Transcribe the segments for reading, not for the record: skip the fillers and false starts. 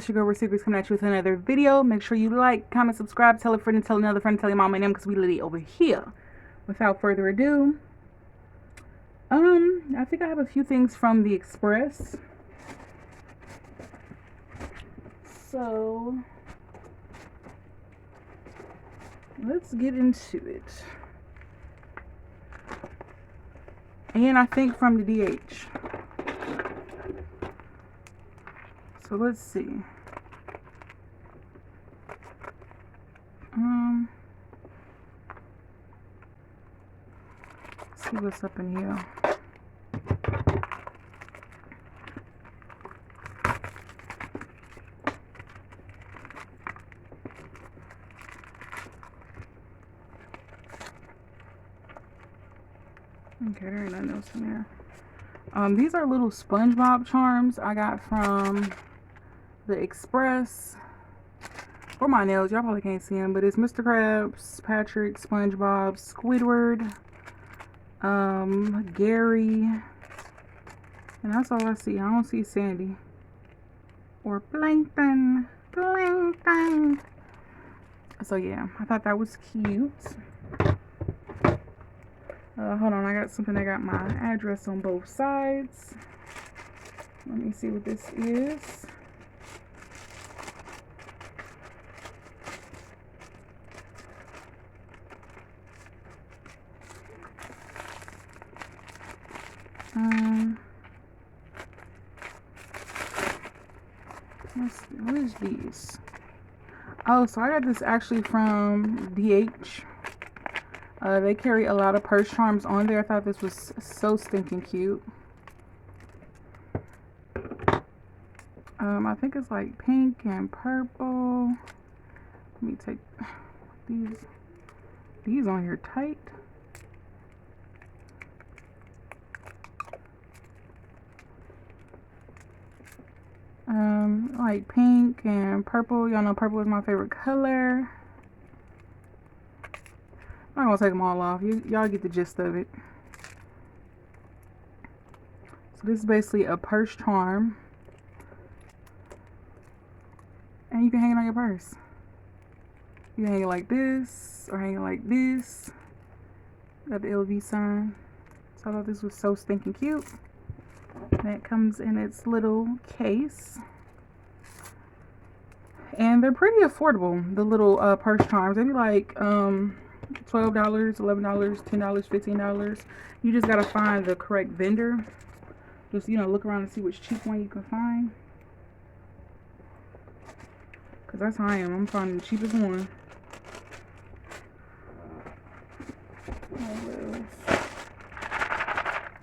It's your girl Rich Secrets coming at you with another video. Make sure you like, comment, subscribe, tell a friend, and tell another friend, tell your mom and them, because we literally over here. Without further ado, I think I have a few things from the Express. So let's get into it. And I think from the DH. So let's see. Let's see what's up in here. Okay, there ain't nothing else in there. These are little SpongeBob charms I got from the Express. For my nails, y'all probably can't see them, but it's Mr. Krabs, Patrick, SpongeBob, Squidward, Gary, and that's all I see. I don't see Sandy or Plankton. So yeah, I thought that was cute. Hold on, I got something that got my address on both sides. Let me see what this is. Let's see, what is these? Oh, so I got this actually from DH. They carry a lot of purse charms on there. I thought this was so stinking cute. I think it's like pink and purple. Let me take these on here tight. Like pink and purple. Y'all know purple is my favorite color. I'm not gonna take them all off. Y'all get the gist of it. So this is basically a purse charm. And you can hang it on your purse. You can hang it like this, or hang it like this. Got the LV sign. So I thought this was so stinking cute. And it comes in its little case. And they're pretty affordable, the little purse charms. They be like $12, $11, $10, $15. You just gotta find the correct vendor. Just, you know, look around and see which cheap one you can find. Cause that's how I am. I'm finding the cheapest one.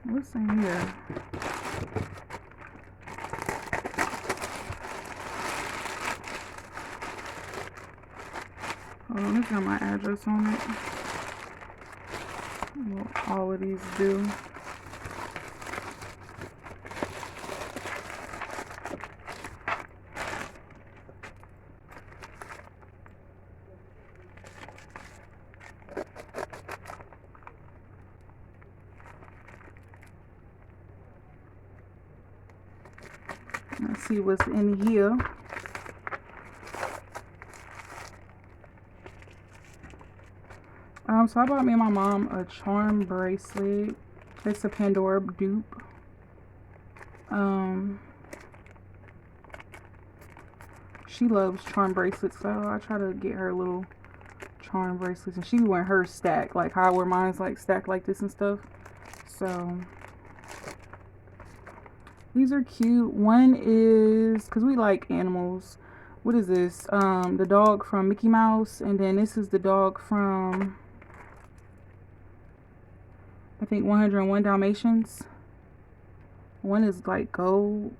What's in here? Hold on, this got my address on it. What all of these do. Let's see what's in here. So I bought me and my mom a charm bracelet. It's a Pandora dupe. She loves charm bracelets, so I try to get her little charm bracelets, and she wear hers stacked, like how I wear mine's like stacked like this and stuff. So these are cute. One is, because we like animals. What is this? The dog from Mickey Mouse, and then this is the dog from, I think, 101 Dalmatians. One is like gold,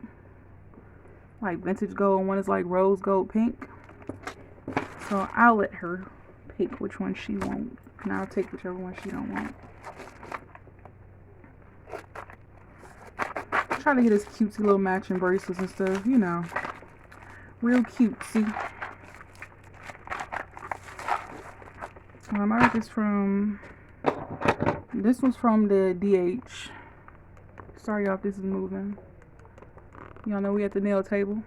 like vintage gold, and one is like rose gold pink. So I'll let her pick which one she wants, and I'll take whichever one she don't want. Try to get us cutesy little matching bracelets and stuff, you know, real cutesy. I got this from, this was from the DH. Sorry y'all if this is moving. Y'all know we at the nail table.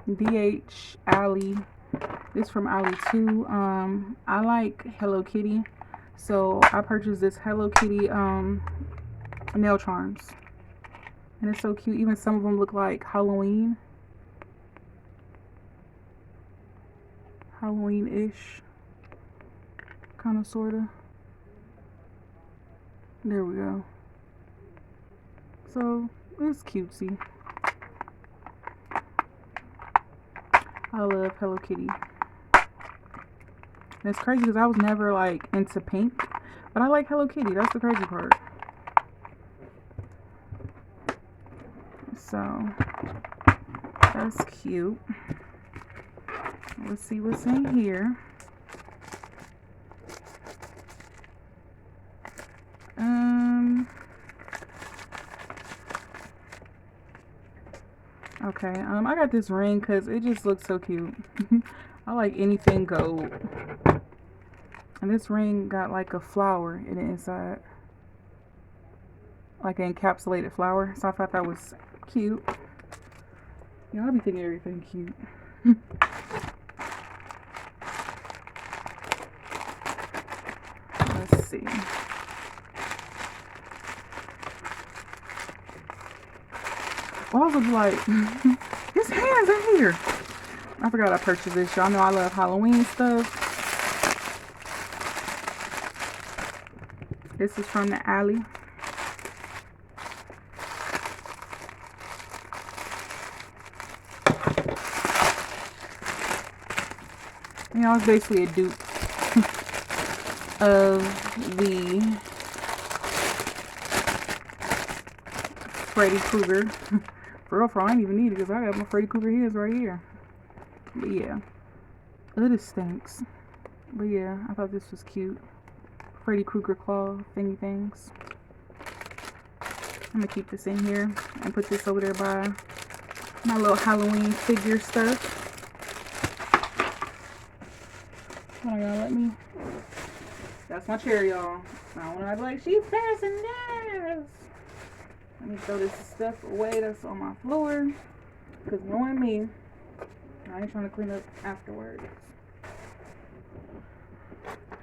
DH Alley. This from Alley too. I like Hello Kitty, so I purchased this Hello Kitty nail charms, and it's so cute. Even some of them look like Halloween ish, kind of, sort of. There we go. So it's cutesy. I love Hello Kitty. And it's crazy because I was never like into pink, but I like Hello Kitty. That's the crazy part. So that's cute. Let's see what's in here. Okay, I got this ring because it just looks so cute. I like anything gold. And this ring got like a flower in the inside. Like an encapsulated flower. So I thought that was cute. You know, I be thinking everything cute. Let's see. Well, I was like, his hands in here. I forgot I purchased this. Y'all know I love Halloween stuff. This is from the Alley. You know, it's basically a dupe of the Freddy Krueger. For real, I ain't even need it because I got my Freddy Krueger heads right here. But yeah, it stinks. But yeah, I thought this was cute. Freddy Krueger claw thingy things. I'm gonna keep this in here and put this over there by my little Halloween figure stuff. Hold on, y'all, let me. That's my chair, y'all. I don't want to be like, she's passing this. Let me throw this stuff away that's on my floor. Because knowing me, I ain't trying to clean up afterwards.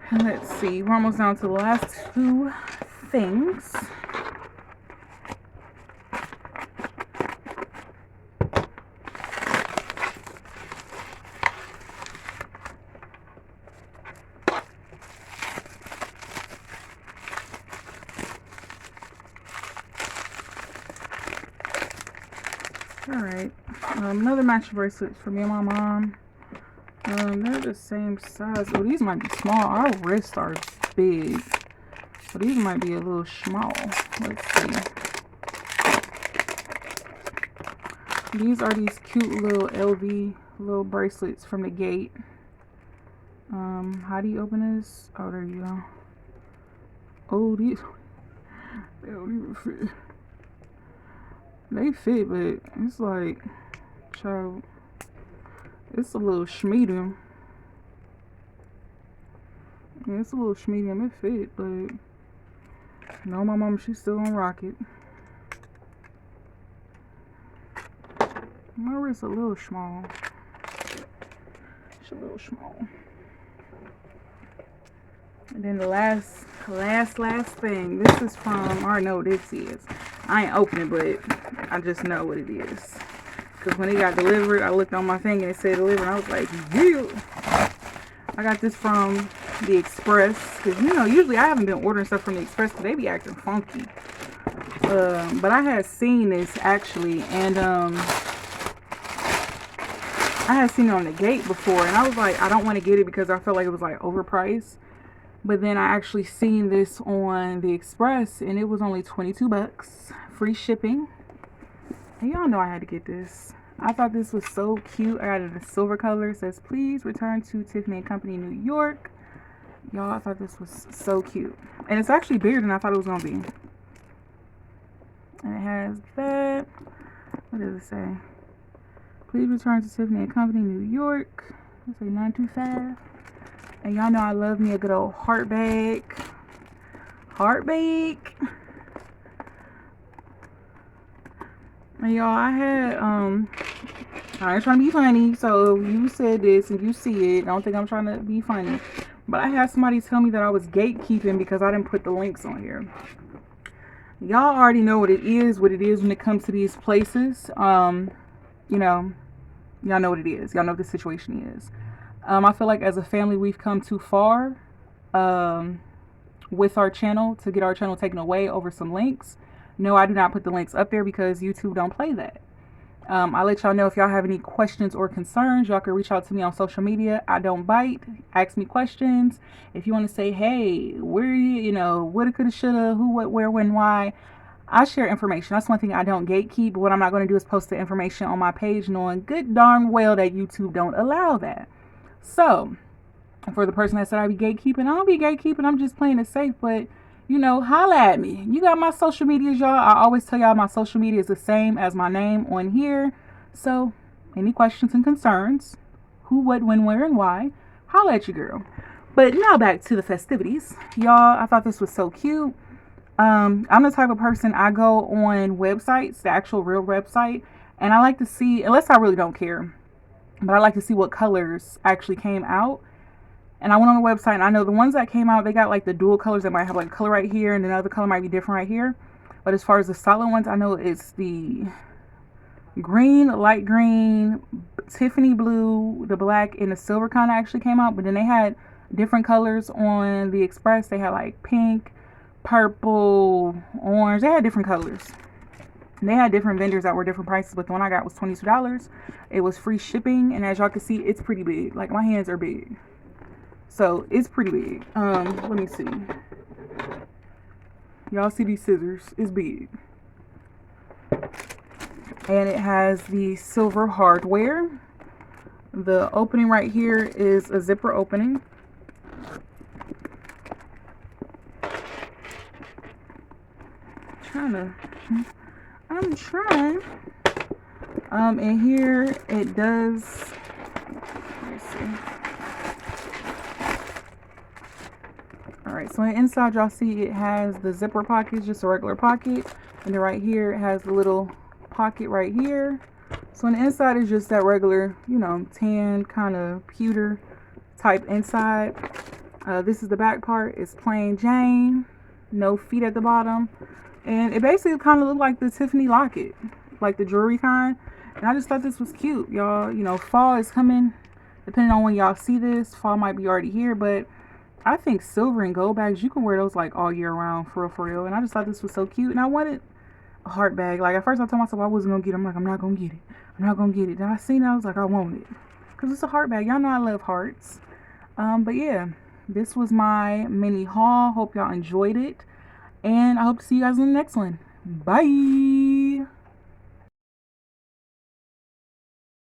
And let's see, we're almost down to the last two things. Alright, another matching bracelets for me and my mom. They're the same size. Oh, these might be small. Our wrists are big, so these might be a little small. Let's see. These are these cute little LV little bracelets from the Gate. How do you open this? Oh, there you go. Oh, these, they don't even fit. They fit, but it's like, child, it's a little schmedium. Yeah, it's a little schmedium. It fit, but no, my mom, she's still gonna rock it. My wrist's a little small. It's a little small. And then the last thing. This is from, I already know what this is. I ain't opening, but I just know what it is. Because when it got delivered, I looked on my thing and it said delivered. And I was like, yeah. I got this from the Express. Because, you know, usually I haven't been ordering stuff from the Express because they be acting funky. But I had seen this actually. And I had seen it on the Gate before. And I was like, I don't want to get it because I felt like it was like overpriced. But then I actually seen this on the Express and it was only 22 bucks. Free shipping. And y'all know I had to get this. I thought this was so cute. I got it in a silver color. It says, please return to Tiffany & Company, New York. Y'all, I thought this was so cute. And it's actually bigger than I thought it was going to be. And it has that. What does it say? Please return to Tiffany & Company, New York. Let's say 925. And y'all know I love me a good old heart bag. Heart bag. And y'all, I ain't trying to be funny, so you said this and you see it. I don't think I'm trying to be funny. But I had somebody tell me that I was gatekeeping because I didn't put the links on here. Y'all already know what it is when it comes to these places. You know, y'all know what it is. Y'all know what the situation is. I feel like as a family, we've come too far with our channel to get our channel taken away over some links. No, I do not put the links up there because YouTube don't play that. I'll let y'all know if y'all have any questions or concerns. Y'all can reach out to me on social media. I don't bite. Ask me questions. If you want to say, hey, where you know, woulda, coulda, shoulda, who, what, where, when, why, I share information. That's one thing I don't gatekeep. But what I'm not going to do is post the information on my page knowing good darn well that YouTube don't allow that. So, for the person that said I be gatekeeping, I don't be gatekeeping. I'm just playing it safe. But, you know, holla at me. You got my social medias, y'all. I always tell y'all my social media is the same as my name on here. So, any questions and concerns, who, what, when, where, and why, holla at your girl. But now back to the festivities. Y'all, I thought this was so cute. I'm the type of person, I go on websites, the actual real website, and I like to see, unless I really don't care, but I like to see what colors actually came out. And I went on the website, and I know the ones that came out, they got like the dual colors that might have like a color right here, and another color might be different right here. But as far as the solid ones, I know it's the green, light green, Tiffany blue, the black, and the silver kind of actually came out. But then they had different colors on the Express. They had like pink, purple, orange. They had different colors. And they had different vendors that were different prices, but the one I got was $22. It was free shipping, and as y'all can see, it's pretty big. Like, my hands are big. So, it's pretty big. Let me see. Y'all see these scissors? It's big. And it has the silver hardware. The opening right here is a zipper opening. I'm trying. And here it does, let's see. Alright, so on the inside y'all see it has the zipper pocket, just a regular pocket. And then right here it has the little pocket right here. So on the inside is just that regular, you know, tan kind of pewter type inside. This is the back part. It's plain Jane, no feet at the bottom. And it basically kind of looked like the Tiffany locket, like the jewelry kind. And I just thought this was cute, y'all. You know, fall is coming. Depending on when y'all see this, fall might be already here. But I think silver and gold bags, you can wear those like all year round, for real. And I just thought this was so cute. And I wanted a heart bag. Like, at first I told myself I wasn't going to get it. I'm like, I'm not going to get it. I'm not going to get it. Then I seen it. I was like, I want it. Because it's a heart bag. Y'all know I love hearts. But yeah, this was my mini haul. Hope y'all enjoyed it. And I hope to see you guys in the next one. Bye.